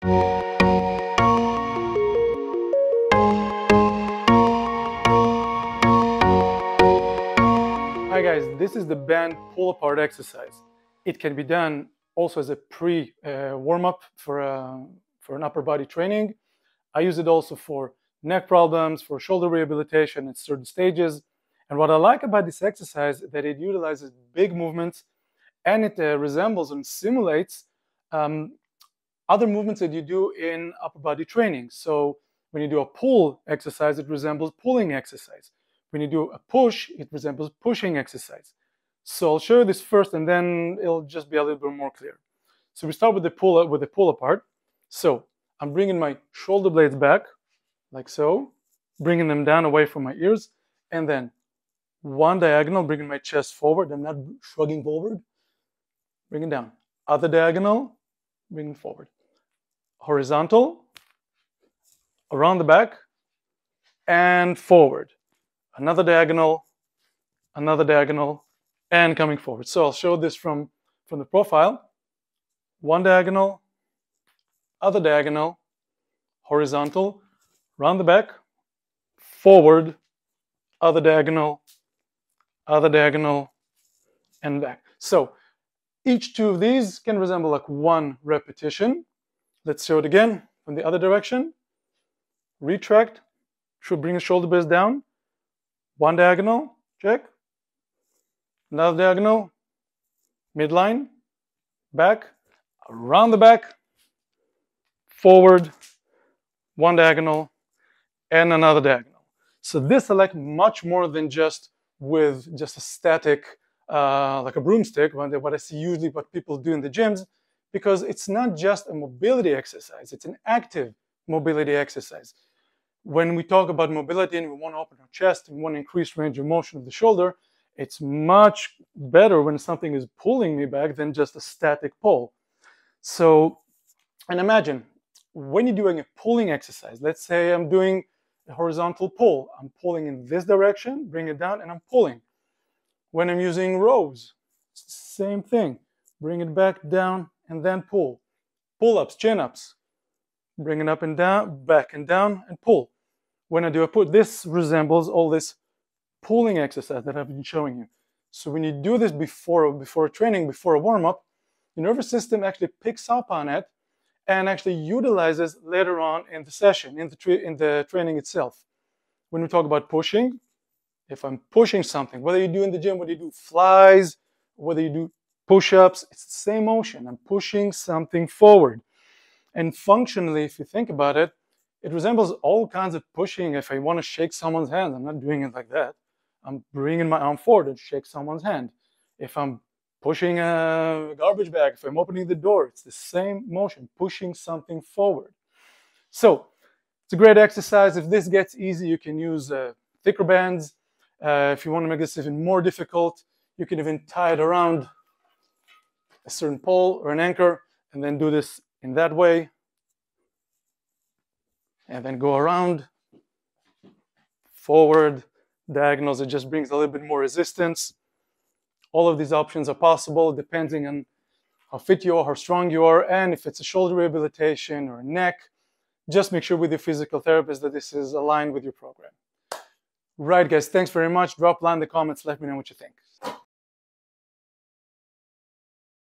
Hi guys, this is the band pull apart exercise. It can be done also as a warm-up for an upper body training. I use it also for neck problems, for shoulder rehabilitation at certain stages. And what I like about this exercise is that it utilizes big movements, and it resembles and simulates other movements that you do in upper body training. So when you do a pull exercise, it resembles pulling exercise. When you do a push, it resembles pushing exercise. So I'll show you this first, and then it'll just be a little bit more clear. So we start with the pull apart. So I'm bringing my shoulder blades back, like so, bringing them down away from my ears, and then one diagonal, bringing my chest forward. I'm not shrugging forward. Bring it down. Other diagonal, bring it forward. Horizontal, around the back, and forward. Another diagonal, and coming forward. So I'll show this from the profile. One diagonal, other diagonal, horizontal, round the back, forward, other diagonal, and back. So each two of these can resemble like one repetition. Let's show it again from the other direction. Retract, should bring the shoulder blades down. One diagonal, check. Another diagonal, midline, back, around the back, forward, one diagonal, and another diagonal. So this I like much more than just with just a static, like a broomstick, what I see usually what people do in the gyms, because it's not just a mobility exercise, it's an active mobility exercise. When we talk about mobility and we want to open our chest and we want to increase range of motion of the shoulder, it's much better when something is pulling me back than just a static pull. So, and imagine, when you're doing a pulling exercise, let's say I'm doing a horizontal pull. I'm pulling in this direction, bring it down, and I'm pulling. When I'm using rows, it's the same thing. Bring it back down and then pull. Pull-ups, chin-ups. Bring it up and down, back and down, and pull. When I do a pull, this resembles all this pulling exercise that I've been showing you. So when you do this before training, before a warm-up, your nervous system actually picks up on it and actually utilizes later on in the session, in the training itself. When we talk about pushing, if I'm pushing something, whether you do in the gym, whether you do flies, whether you do push-ups, it's the same motion. I'm pushing something forward. And functionally, if you think about it, it resembles all kinds of pushing. If I want to shake someone's hand, I'm not doing it like that. I'm bringing my arm forward and shake someone's hand. If I'm pushing a garbage bag, if I'm opening the door, it's the same motion, pushing something forward. So it's a great exercise. If this gets easy, you can use thicker bands. If you want to make this even more difficult, you can even tie it around a certain pole or an anchor and then do this in that way. And then go around, forward, diagonals. It just brings a little bit more resistance. All of these options are possible depending on how fit you are, how strong you are, and if it's a shoulder rehabilitation or a neck, just make sure with your physical therapist that this is aligned with your program. Right, guys, thanks very much. Drop a line in the comments, let me know what you think.